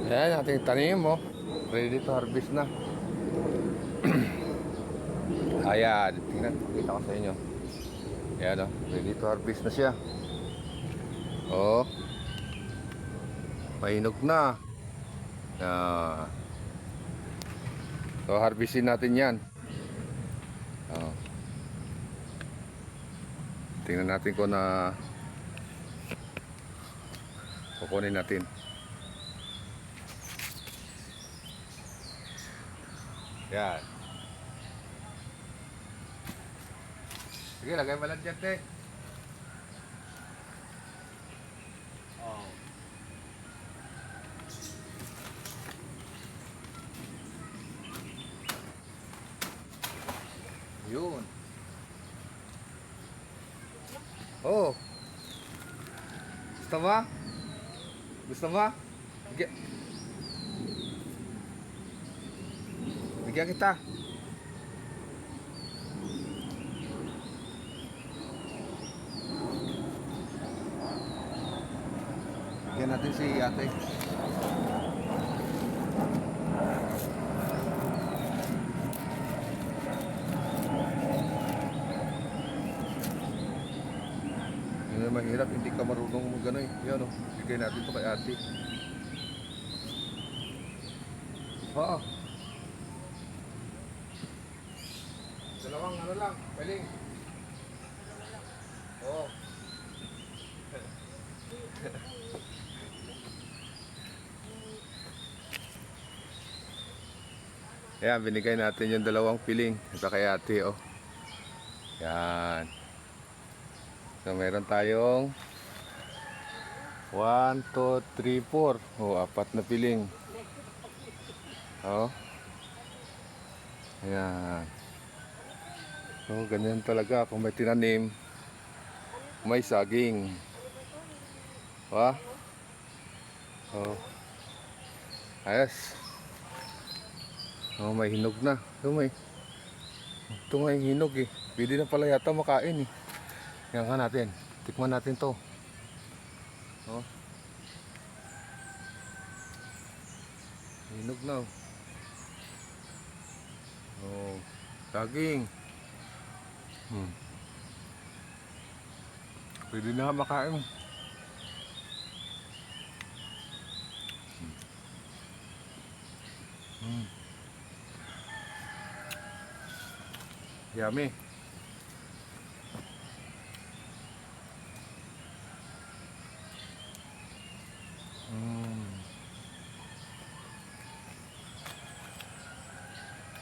Ayan, ating tanim mo. Ready to harvest na. Ayan, tingnan. Pakita ko sa inyo. Ayan o, ready to harvest na siya. Oh, mahinog na. So, harvestin natin yan. Oh. Tingnan natin kung na kukunin natin. Yan. Sige, lagay mo lang dyan, te. Oh. Yun. Oh. Gusto mo? Gusto mo? Bigyan kita. Bigyan natin si ate. Yun na mahirap, hindi ka marunong mag-ano eh. Yan o, bigyan natin ito kay ate. Oo. Dalawang ano lang, peling. Oo. Ayan, binigay natin yung dalawang piling. Ito kay ate, oh. Yan. So, meron tayong 1, 2, 3, 4. Oh, 4 na piling. Oh. Ayan. So, ganyan talaga. Kung may tinanim, may saging. Wah. Oh. Ayos. Oh, may hinog na. Ito nga yung hinog eh. Pwede na pala yata makain eh. Yan nga natin. Tikman natin to. Oh. Hinog na. Oh. Saging. Pwede na makain. Yummy.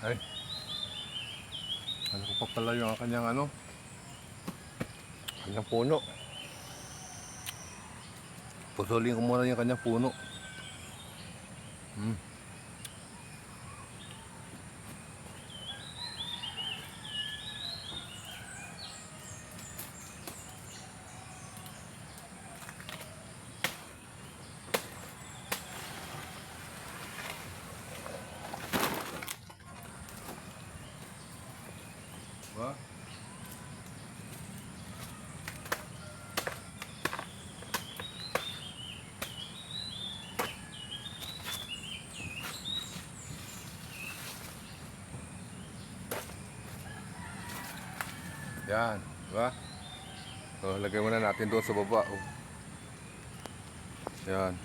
Ay. Ano ko pa pala yung kanyang kanyang puno. Putulin ko muna yung kanyang puno. Diba? Yan, diba? So, lagay muna natin doon sa baba. Oh. Yan.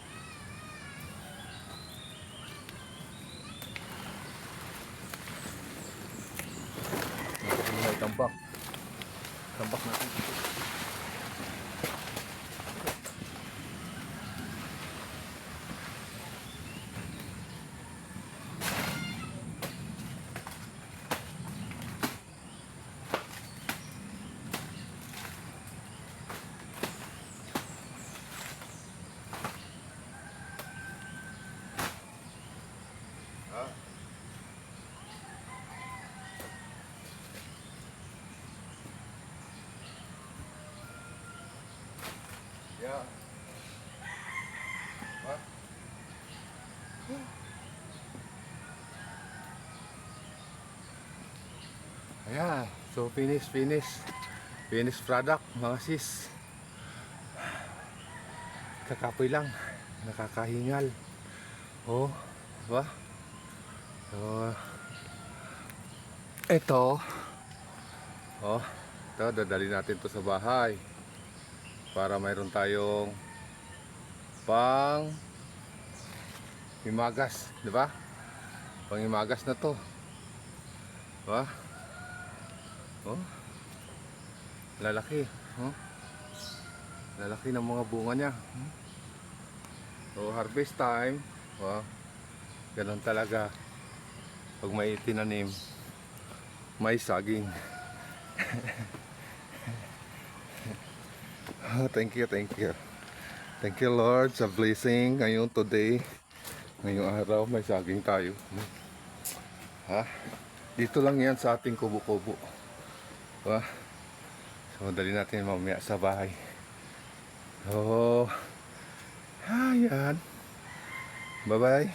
Natin muna itambak. Tambak natin. Ha? Yeah. What? Ayan. So, finished product, mga sis. Kakapoy lang. Nakakahingal. Oh, diba? Oh, ito. Oh, ito, dadali natin to sa bahay. Para mayroon tayong pang himagas, diba? Pang himagas na to. Diba? Oh, lalaki. Oh, lalaki ng mga bunga niya. So, harvest time. Oh, ganun talaga. Pag may tinanim, may saging. Oh, thank you, thank you. Thank you Lord sa blessing ngayon today. Ngayong araw may saging tayo. Ha? Dito lang yan sa ating kubo-kubo. Ha? So dali natin mamaya sa bahay. Oh, ayan. Bye bye.